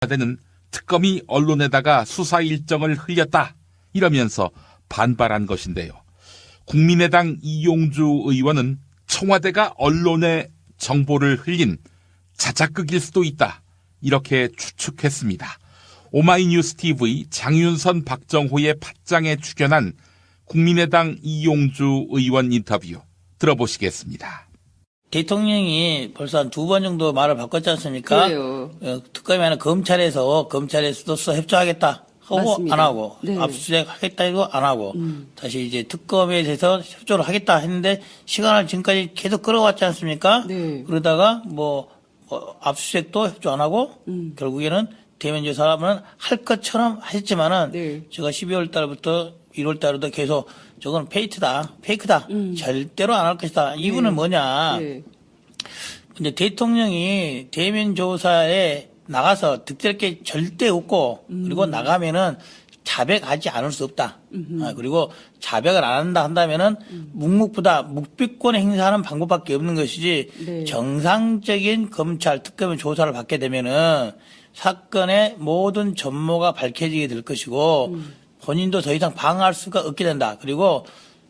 청와대는 특검이 언론에다가 수사 일정을 흘렸다 이러면서 반발한 것인데요. 국민의당 이용주 의원은 청와대가 언론에 정보를 흘린 자작극일 수도 있다 이렇게 추측했습니다. 오마이뉴스 TV 장윤선 박정호의 팟짱에 출연한 국민의당 이용주 의원 인터뷰 들어보시겠습니다. 대통령이 벌써 한 2번 정도 말을 바꿨지 않습니까? 그래요. 특검이 아니라 검찰에서도 수사 협조하겠다 하고 맞습니다. 안 하고 네. 압수수색 하겠다 해도 안 하고 다시 이제 특검에 대해서 협조를 하겠다 했는데 시간을 지금까지 계속 끌어왔지 않습니까? 네. 그러다가 압수수색도 협조 안 하고 결국에는 대면 조사는 할 것처럼 하셨지만은 네. 제가 12월 달부터 1월 달에도 계속 저건 페이크다. 절대로 안 할 것이다. 이유는 뭐냐. 네. 근데 대통령이 대면 조사에 나가서 득될 게 절대 없고 그리고 나가면은 자백하지 않을 수 없다. 그리고 자백을 안 한다 한다면은 묵묵부다 묵비권 행사하는 방법밖에 없는 것이지 네. 정상적인 검찰 특검의 조사를 받게 되면은 사건의 모든 전모가 밝혀지게 될 것이고 본인도 더 이상 방어할 수가 없게 된다. 그리고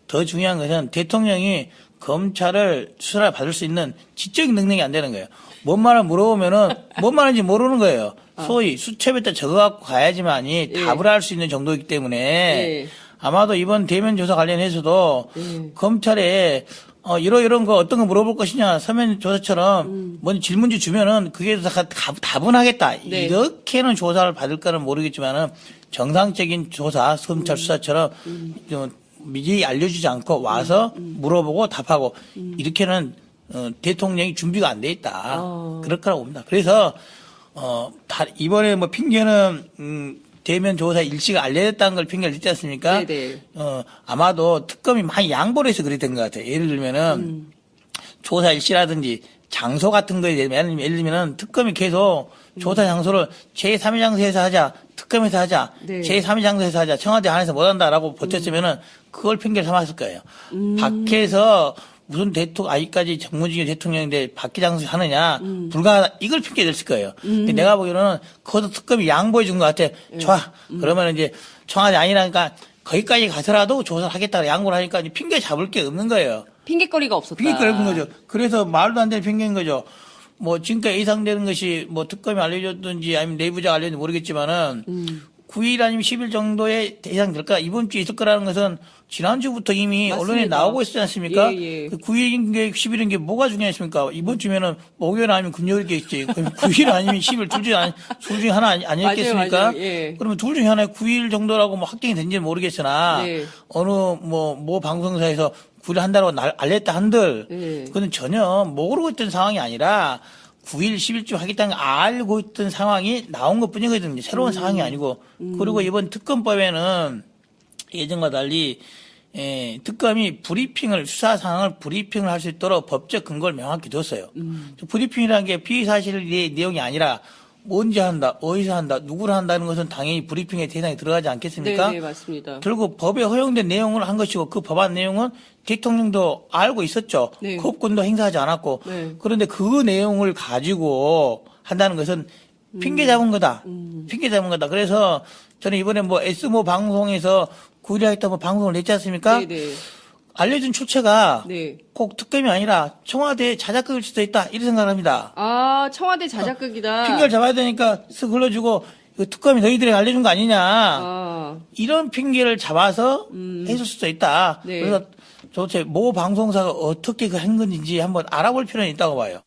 더 중요한 것은 대통령이 검찰을 수사를 받을 수 있는 지적인 능력이 안 되는 거예요. 뭔 말을 물어보면은 뭔 말인지 모르는 거예요. 소위 수첩에다 적어갖고 가야지만이 예. 답을 할 수 있는 정도이기 때문에 예. 아마도 이번 대면 조사 관련해서도 검찰에 이런 거 어떤 거 물어볼 것이냐 서면 조사처럼 뭔 질문지 주면은 그게 다 답은 하겠다. 네. 이렇게는 조사를 받을 거는 모르겠지만은 정상적인 조사 검찰 수사처럼 좀 미리 알려주지 않고 와서 물어보고 답하고 이렇게는 대통령이 준비가 안 돼 있다. 그럴 거라고 봅니다. 그래서 이번에 핑계는 대면 조사 일시가 알려졌다는 걸 핑계를 댔지 않습니까? 네네. 아마도 특검이 많이 양보를 해서 그랬던 것 같아요. 예를 들면은 조사 일시라든지 장소 같은 거에 대한 예를 들면은 특검이 계속 조사 장소를 제3의 장소에서 하자, 특검에서 하자, 네. 제3의 장소에서 하자, 청와대 안에서 못 한다라고 버텼으면은 그걸 핑계를 삼았을 거예요. 밖에서 무슨 아직까지 정무직의 대통령인데 밖에 장소에서 하느냐, 불가하다, 이걸 핑계 댈 거예요. 근데 내가 보기로는 그것도 특검이 양보해 준 것 같아. 좋아. 그러면 이제 청와대 아니라니까 거기까지 가서라도 조사를 하겠다고 양보를 하니까 이제 핑계 잡을 게 없는 거예요. 핑계거리가 없었다. 핑계거리 없는 거죠. 그래서 말도 안 되는 핑계인 거죠. 지금까지 예상되는 것이 특검이 알려줬든지 아니면 내부자가 알려줬는지 모르겠지만은 9일 아니면 10일 정도에 예상될까? 이번 주에 있을 거라는 것은 지난주부터 이미 맞습니다. 언론에 나오고 있지 않습니까? 예. 9일인 게 10일인 게 뭐가 중요했습니까? 이번 주면은 목요일 아니면 금요일이겠지. 그럼 9일 아니면 10일 둘 중에 하나 아니겠습니까? 맞아요. 예. 그러면 둘 중에 하나에 9일 정도라고 확정이 된지는 모르겠으나 네. 어느 모 방송사에서 9일 한다고 알렸다 한들 네. 그건 전혀 모르고 있던 상황이 아니라 9일, 10일쯤 하겠다는 걸 알고 있던 상황이 나온 것 뿐이거든요. 새로운 상황이 아니고. 그리고 이번 특검법에는 예전과 달리 특검이 수사 상황을 브리핑을 할 수 있도록 법적 근거를 명확히 뒀어요. 브리핑이라는 게 피의사실 내용이 아니라 언제 한다, 어디서 한다, 누구를 한다는 것은 당연히 브리핑의 대상에 들어가지 않겠습니까? 네, 맞습니다. 결국 법에 허용된 내용을 한 것이고 그 법안 내용은 대통령도 알고 있었죠. 네. 거부권도 행사하지 않았고. 네. 그런데 그 내용을 가지고 한다는 것은 핑계 잡은 거다. 핑계 잡은 거다. 그래서 저는 이번에 S모 방송에서 9일에 하겠다 방송을 냈지 않습니까? 네네. 알려준 출처가 네. 꼭 특검이 아니라 청와대 자작극일 수도 있다. 이렇게 생각을 합니다. 아, 청와대 자작극이다. 핑계를 잡아야 되니까 쓱 흘러주고 이거 특검이 너희들에게 알려준 거 아니냐. 아, 이런 핑계를 잡아서 했을 수도 있다. 네. 그래서 도대체 모 방송사가 어떻게 한 건지 한번 알아볼 필요는 있다고 봐요.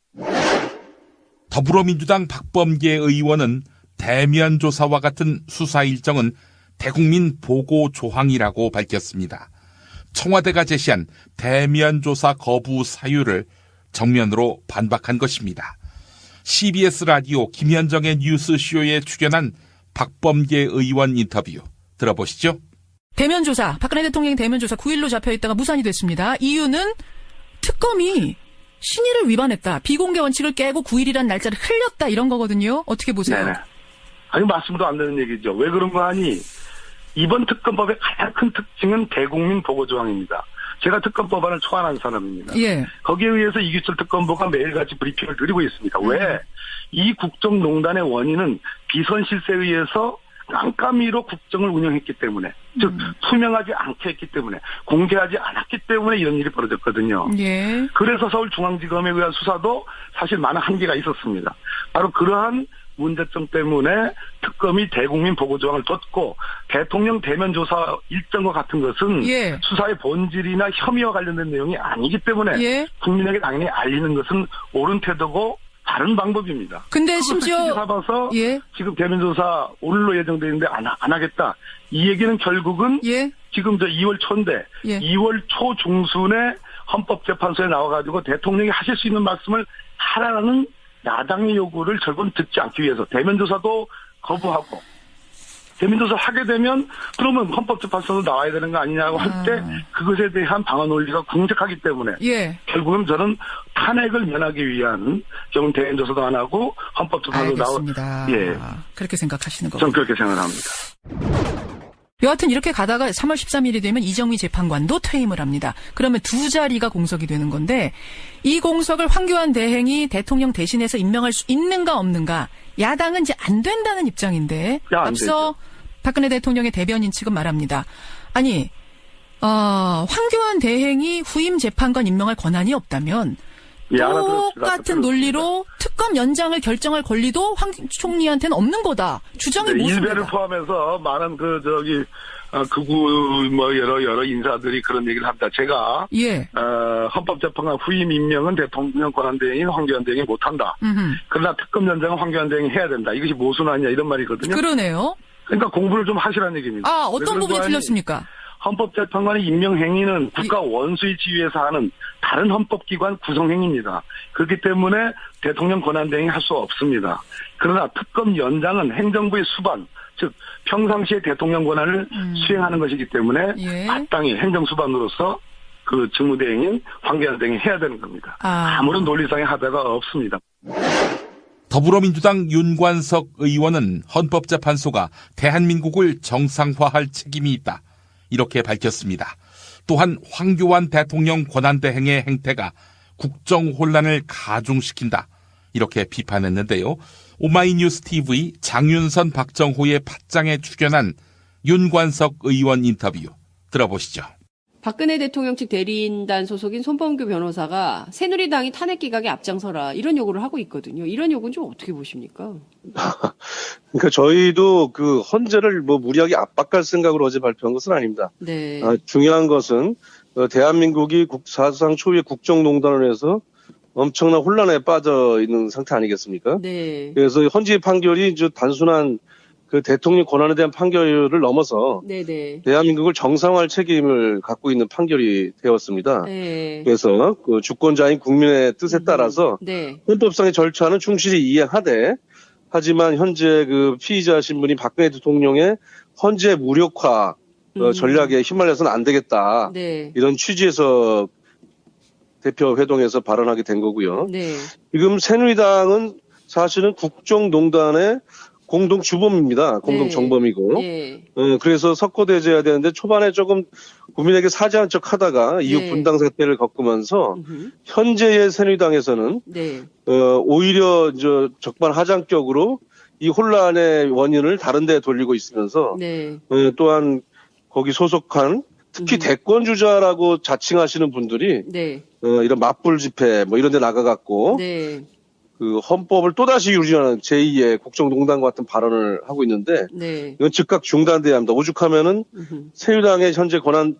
더불어민주당 박범계 의원은 대면 조사와 같은 수사 일정은 대국민 보고 조항이라고 밝혔습니다. 청와대가 제시한 대면 조사 거부 사유를 정면으로 반박한 것입니다. CBS 라디오 김현정의 뉴스쇼에 출연한 박범계 의원 인터뷰 들어보시죠. 대면조사, 박근혜 대통령 대면조사 9일로 잡혀있다가 무산이 됐습니다. 이유는 특검이 신의를 위반했다. 비공개 원칙을 깨고 9일이란 날짜를 흘렸다. 이런 거거든요. 어떻게 보세요? 네네. 아니, 말씀도 안 되는 얘기죠. 왜 그런 거 하니? 이번 특검법의 가장 큰 특징은 대국민 보고조항입니다. 제가 특검법안을 초안한 사람입니다. 예. 거기에 의해서 이규철 특검부가 매일같이 브리핑을 드리고 있습니다. 왜? 이 국정농단의 원인은 비선 실세에 의해서 깜깜이로 국정을 운영했기 때문에, 즉 투명하지 않게 했기 때문에, 공개하지 않았기 때문에 이런 일이 벌어졌거든요. 예. 그래서 서울중앙지검에 의한 수사도 사실 많은 한계가 있었습니다. 바로 그러한 문제점 때문에 특검이 대국민 보고조항을 뒀고 대통령 대면 조사 일정과 같은 것은 예. 수사의 본질이나 혐의와 관련된 내용이 아니기 때문에 예. 국민에게 당연히 알리는 것은 옳은 태도고 바른 방법입니다. 근데 그것을 심지어 시기 삼아서 예. 지금 대면조사 오늘로 예정되어 있는데 안 하겠다. 이 얘기는 결국은 예. 지금 2월 초인데 예. 2월 초 중순에 헌법재판소에 나와가지고 대통령이 하실 수 있는 말씀을 하라는 야당의 요구를 결국은 듣지 않기 위해서 대면조사도 거부하고 대면조사 하게 되면 그러면 헌법재판소도 나와야 되는 거 아니냐고 할 때 그것에 대한 방어 논리가 궁색하기 때문에 예. 결국은 저는 탄핵을 면하기 위한 경우 대면조사도 안 하고 헌법재판소도 알겠습니다. 예, 그렇게 생각하시는 저는 거고. 그렇게 생각합니다. 여하튼 이렇게 가다가 3월 13일이 되면 이정미 재판관도 퇴임을 합니다. 그러면 두 자리가 공석이 되는 건데 이 공석을 황교안 대행이 대통령 대신해서 임명할 수 있는가 없는가 야당은 이제 안 된다는 입장인데 안 앞서 박근혜 대통령의 대변인 측은 말합니다. 아니 황교안 대행이 후임 재판관 임명할 권한이 없다면 똑같은 논리로 특검 연장을 결정할 권리도 황 총리한테는 없는 거다. 주장이 네, 모습니다. 일베를 포함해서 많은 극우 여러 인사들이 그런 얘기를 합니다. 제가 예. 헌법재판관 후임 임명은 대통령 권한대행인 황교안 대행이 못한다. 그러나 특검 연장은 황교안 대행이 해야 된다. 이것이 모순하냐 이런 말이거든요. 그러네요. 그러니까 공부를 좀 하시라는 얘기입니다. 어떤 부분이 틀렸습니까? 헌법재판관의 임명 행위는 국가 원수의 지위에서 하는 다른 헌법기관 구성행위입니다. 그렇기 때문에 대통령 권한대행이 할 수 없습니다. 그러나 특검 연장은 행정부의 수반, 즉 평상시에 대통령 권한을 수행하는 것이기 때문에 예. 마땅히 행정수반으로서 그 직무대행인 황교안 대행이 해야 되는 겁니다. 아. 아무런 논리상의 하자가 없습니다. 더불어민주당 윤관석 의원은 헌법재판소가 대한민국을 정상화할 책임이 있다. 이렇게 밝혔습니다. 또한 황교안 대통령 권한대행의 행태가 국정 혼란을 가중시킨다. 이렇게 비판했는데요. 오마이뉴스 TV 장윤선 박정호의 팟짱에 출연한 윤관석 의원 인터뷰 들어보시죠. 박근혜 대통령 측 대리인단 소속인 손범규 변호사가 새누리당이 탄핵 기각에 앞장서라 이런 요구를 하고 있거든요. 이런 요구는 좀 어떻게 보십니까? 그러니까 저희도 그 헌재를 무리하게 압박할 생각으로 어제 발표한 것은 아닙니다. 네. 중요한 것은 대한민국이 사상 초유의 국정농단을 해서 엄청난 혼란에 빠져 있는 상태 아니겠습니까? 네. 그래서 헌재 판결이 이제 단순한 그 대통령 권한에 대한 판결을 넘어서 네네. 대한민국을 정상화할 책임을 갖고 있는 판결이 되었습니다. 네. 그래서 그 주권자인 국민의 뜻에 따라서 네. 헌법상의 절차는 충실히 이행하되 하지만 현재 그 피의자 신분이 박근혜 대통령의 헌재 무력화 전략에 휘말려서는 안 되겠다. 네. 이런 취지에서 대표 회동에서 발언하게 된 거고요. 네. 지금 새누리당은 사실은 국정농단의 공동 주범입니다. 공동 네. 정범이고. 예. 그래서 석고대죄해야 되는데 초반에 조금 국민에게 사죄한 척 하다가 이후 네. 분당 사태를 겪으면서 현재의 새누리당에서는 네. 오히려 적반하장격으로 이 혼란의 원인을 다른 데에 돌리고 있으면서 네. 또한 거기 소속한 특히 대권주자라고 자칭하시는 분들이 네. 이런 맞불 집회 이런 데 나가갖고 네. 그 헌법을 또다시 유린하는 제2의 국정농단 같은 발언을 하고 있는데 네. 이건 즉각 중단돼야 합니다. 오죽하면은 새누리당의 현재 권한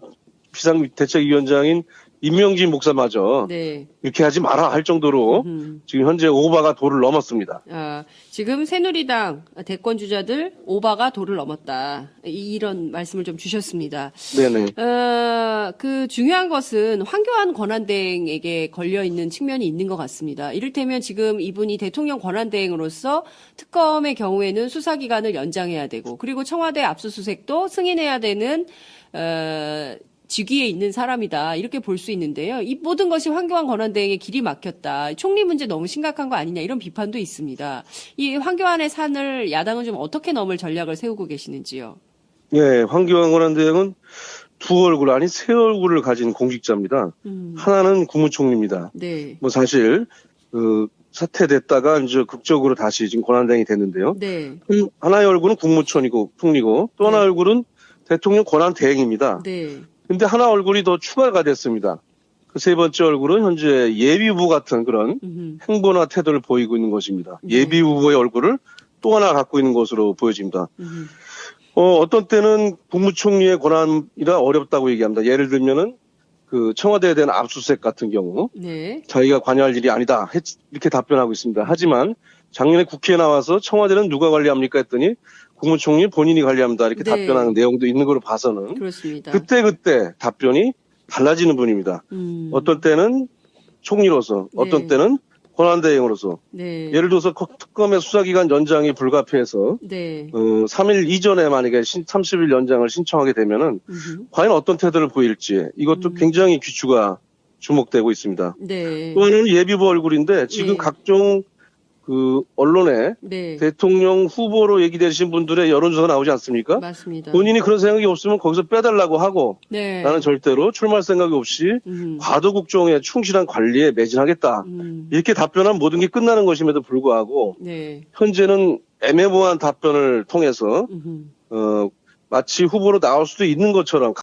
비상대책위원장인 임명진 목사마저 네. 이렇게 하지 마라 할 정도로 지금 현재 오바가 도를 넘었습니다. 지금 새누리당 대권 주자들 오바가 도를 넘었다. 이런 말씀을 좀 주셨습니다. 네네. 그 중요한 것은 황교안 권한대행에게 걸려 있는 측면이 있는 것 같습니다. 이를테면 지금 이분이 대통령 권한대행으로서 특검의 경우에는 수사기간을 연장해야 되고 그리고 청와대 압수수색도 승인해야 되는 직위에 있는 사람이다. 이렇게 볼 수 있는데요. 이 모든 것이 황교안 권한대행의 길이 막혔다. 총리 문제 너무 심각한 거 아니냐 이런 비판도 있습니다. 이 황교안의 산을 야당은 좀 어떻게 넘을 전략을 세우고 계시는지요? 네, 황교안 권한대행은 두 얼굴 아니 세 얼굴을 가진 공직자입니다. 하나는 국무총리입니다. 네. 뭐 사실 사퇴됐다가 이제 극적으로 다시 지금 권한대행이 됐는데요. 네. 하나의 얼굴은 국무총리고 또 하나의 얼굴은 대통령 권한대행입니다. 네. 근데 하나 얼굴이 더 추가가 됐습니다. 그 세 번째 얼굴은 현재 예비후보 같은 그런 행보나 태도를 보이고 있는 것입니다. 네. 예비후보의 얼굴을 또 하나 갖고 있는 것으로 보여집니다. 어떤 때는 국무총리의 권한이라 어렵다고 얘기합니다. 예를 들면은 그 청와대에 대한 압수수색 같은 경우 네. 자기가 관여할 일이 아니다 이렇게 답변하고 있습니다. 하지만 작년에 국회에 나와서 청와대는 누가 관리합니까 했더니 국무총리 본인이 관리합니다 이렇게 네. 답변하는 내용도 있는 걸로 봐서는 그렇습니다. 그때 답변이 달라지는 분입니다. 어떤 때는 총리로서 어떤 네. 때는 권한대행으로서 네. 예를 들어서 특검의 수사기간 연장이 불가피해서 네. 3일 이전에 만약에 30일 연장을 신청하게 되면은 과연 어떤 태도를 보일지 이것도 굉장히 귀추가 주목되고 있습니다. 네. 또 하나는 예비후보 얼굴인데 지금 네. 각종 그 언론에 네. 대통령 후보로 얘기되신 분들의 여론조사 나오지 않습니까? 맞습니다. 본인이 그런 생각이 없으면 거기서 빼달라고 하고 네. 나는 절대로 출마할 생각이 없이 과도국정에 충실한 관리에 매진하겠다. 이렇게 답변하면 모든 게 끝나는 것임에도 불구하고 네. 현재는 애매모호한 답변을 통해서 마치 후보로 나올 수도 있는 것처럼